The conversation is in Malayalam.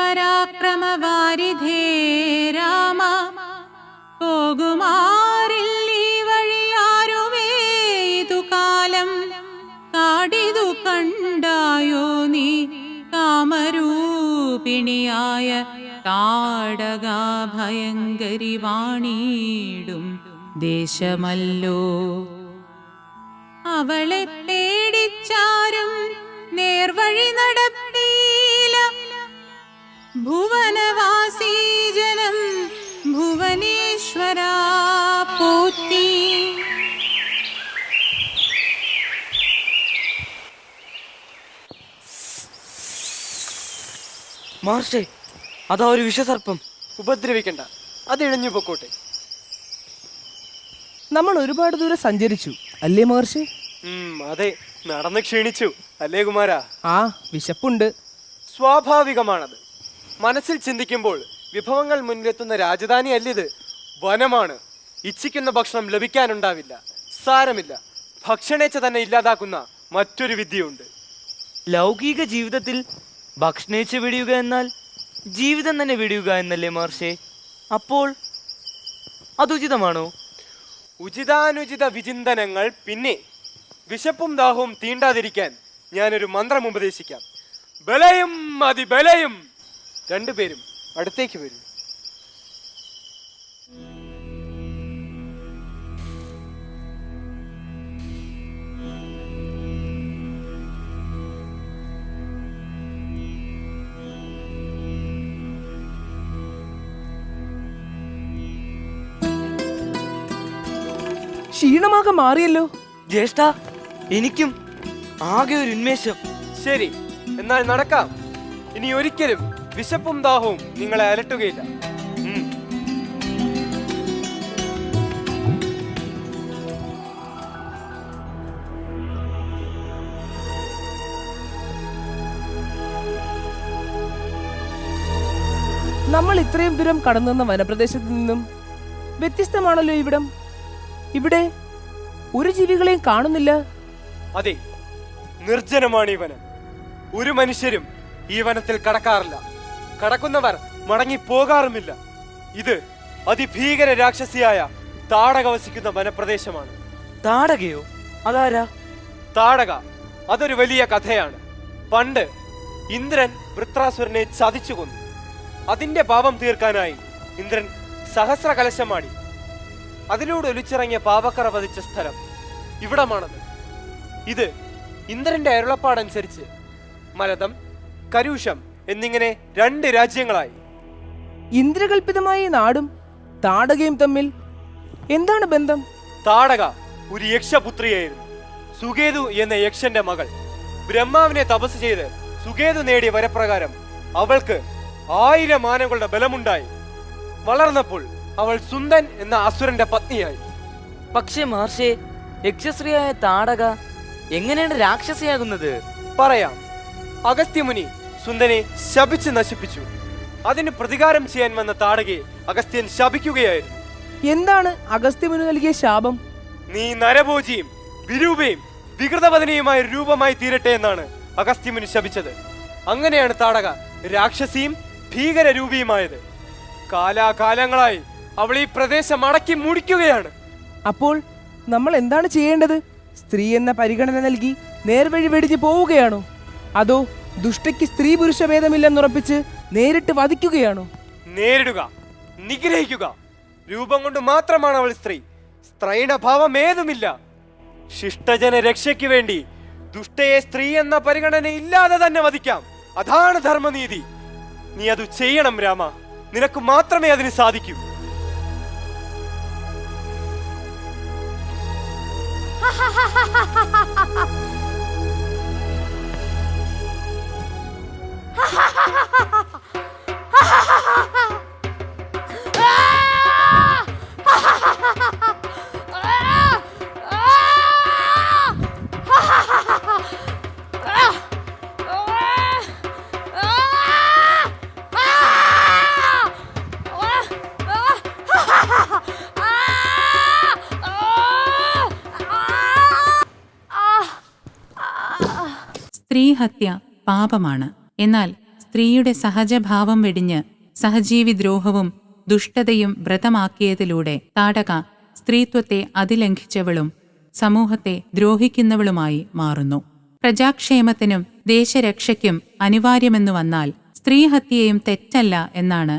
പരാക്രമവാരിധേ രാമ പോകുമാറില്ലീ വഴിയാരുമേ ഇതു കാലം കാടിതു കണ്ടായോ നീ കാമരൂപിണിയായ താടകാ ഭയങ്കരി വാണീടും ദേശമല്ലോ. അവളെ പേടിച്ചാരും നേർവഴി നടത്തീല ഭുവനവാസീ ജനം ഭുവനേശ്വരാ പോറ്റി. മാർഷേ, അതാ ഒരു വിഷസർപ്പം. ഉപദ്രവിക്കണ്ട, അത് ഇഴഞ്ഞു പൊക്കോട്ടെ. നമ്മൾ ഒരുപാട് ദൂരം സഞ്ചരിച്ചു അല്ലേ മഹർഷി? അതെ, നടന്ന് ക്ഷീണിച്ചു അല്ലേ കുമാരാ? ആ, വിശപ്പുണ്ട്. സ്വാഭാവികമാണത്. മനസ്സിൽ ചിന്തിക്കുമ്പോൾ വിഭവങ്ങൾ മുന്നിലെത്തുന്ന രാജധാനി അല്ലിത്, വനമാണ്. ഇച്ഛിക്കുന്ന ഭക്ഷണം ലഭിക്കാനുണ്ടാവില്ല. സാരമില്ല, ഭക്ഷണേച്ഛ തന്നെ ഇല്ലാതാക്കുന്ന മറ്റൊരു വിദ്യയുണ്ട്. ലൗകിക ജീവിതത്തിൽ ഭക്ഷണേച്ഛ വെടിയുക എന്നാൽ ജീവിതം തന്നെ വെടിയുക എന്നല്ലേ മഹർഷേ? അപ്പോൾ അതുചിതമാണോ? ഉചിതാനുചിത വിചിന്തനങ്ങൾ പിന്നെ. വിശപ്പും ദാഹവും തീണ്ടാതിരിക്കാൻ ഞാനൊരു മന്ത്രം ഉപദേശിക്കാം. ബലയും അതിബലയും. രണ്ടുപേരും അടുത്തേക്ക് വരൂ. ക്ഷീണമാകെ മാറിയല്ലോ. ജ്യേഷ്ഠ, എനിക്കും ആകെ ഒരു ഉന്മേഷം. ശരി, എന്നാൽ നടക്കാം. ഇനി ഒരിക്കലും വിശപ്പും ദാഹവും നിങ്ങളെ അലട്ടുകയില്ല. നമ്മൾ ഇത്രയും ദൂരം കടന്നു വന്ന വനപ്രദേശത്ത് നിന്നും വ്യത്യസ്തമാണല്ലോ ഇവിടം. ഇവിടെ ഒരു ജീവികളെയും കാണുന്നില്ല. അതെ, നിർജ്ജനമാണ് ഈ വനം. ഒരു മനുഷ്യരും ഈ വനത്തിൽ കടക്കാറില്ല. കടക്കുന്നവർ മടങ്ങി പോകാറുമില്ല. ഇത് അതിഭീകര രാക്ഷസിയായ താടക വസിക്കുന്ന വനപ്രദേശമാണ്. താടകയോ? അതാരാ? താടക അതൊരു വലിയ കഥയാണ്. പണ്ട് ഇന്ദ്രൻ വൃത്രാസുരനെ ചതിച്ചു കൊന്നു. അതിന്റെ പാപം തീർക്കാനായി ഇന്ദ്രൻ സഹസ്ര കലശമാടി. അതിലൂടെ ഒലിച്ചിറങ്ങിയ പാപക്കറ പതിച്ച സ്ഥലം ഇവിടമാണത്. ഇത് ഇന്ദ്രന്റെ അരുളപ്പാടനുസരിച്ച് മരതം, കരൂഷം എന്നിങ്ങനെ 2 രാജ്യങ്ങളായി. ഇന്ദ്രകൽപിതമായ നാടും താടകയും തമ്മിൽ എന്താണ് ബന്ധം? താടക ഒരു യക്ഷപുത്രിയായിരുന്നു. സുകേതു എന്ന യക്ഷന്റെ മകൾ. ബ്രഹ്മാവിനെ തപസ് ചെയ്ത് സുകേതു നേടിയ വരപ്രകാരം അവൾക്ക് 1000 ആനകളുടെ ബലമുണ്ടായി. വളർന്നപ്പോൾ അവൾ സുന്ദൻ എന്ന അസുരന്റെ പത്നിയായി. പക്ഷേ മഹർഷേ, യക്ഷശ്രീയായ താടക എങ്ങനെയാണ് രാക്ഷസിയാകുന്നത്? പറയാം. അഗസ്ത്യമുനി സുന്ദനെ ശപിച്ച് നശിപ്പിച്ചു. അതിന് പ്രതികാരം ചെയ്യാൻ വന്ന താടകയെ അഗസ്ത്യൻ ശപിക്കുകയായിരുന്നു. എന്താണ് അഗസ്ത്യമുനി നൽകിയ ശാപം? നീ നരഭോജിയും വിരൂപയും വികൃതവദനയുമായ രൂപമായി തീരട്ടെ എന്നാണ് അഗസ്ത്യമുനി ശപിച്ചത്. അങ്ങനെയാണ് താടക രാക്ഷസിയും ഭീകരരൂപിയുമായത്. കാലാകാലങ്ങളായി അവൾ ഈ പ്രദേശം അടക്കി മുടിക്കുകയാണ്. അപ്പോൾ നമ്മൾ എന്താണ് ചെയ്യേണ്ടത്? സ്ത്രീ എന്ന പരിഗണന നൽകി നേർവഴി വെടിഞ്ഞു പോവുകയാണോ? അതോ ദുഷ്ടയ്ക്ക് സ്ത്രീ പുരുഷ ഭേദമില്ലെന്നുറപ്പിച്ച് നേരിട്ട് വധിക്കുകയാണോ? നേരിടുക, നിഗ്രഹിക്കുക. രൂപം കൊണ്ട് മാത്രമാണ് അവൾ സ്ത്രീ. സ്ത്രൈണഭാവം ഏതുമില്ല. ശിഷ്ടജന രക്ഷയ്ക്ക് വേണ്ടി ദുഷ്ടയെ സ്ത്രീ എന്ന പരിഗണന ഇല്ലാതെ തന്നെ വധിക്കാം. അതാണ് ധർമ്മനീതി. നീ അത് ചെയ്യണം രാമ. നിനക്ക് മാത്രമേ അതിന് സാധിക്കൂ. സ്ത്രീഹത്യ പാപമാണ്. എന്നാൽ സ്ത്രീയുടെ സഹജഭാവം വെടിഞ്ഞ് സഹജീവി ദ്രോഹവും ദുഷ്ടതയും വ്രതമാക്കിയതിലൂടെ താടക സ്ത്രീത്വത്തെ അതിലംഘിച്ചവളും സമൂഹത്തെ ദ്രോഹിക്കുന്നവളുമായി മാറുന്നു. പ്രജാക്ഷേമത്തിനും ദേശരക്ഷയ്ക്കും അനിവാര്യമെന്നു വന്നാൽ സ്ത്രീഹത്യയും തെറ്റല്ല എന്നാണ്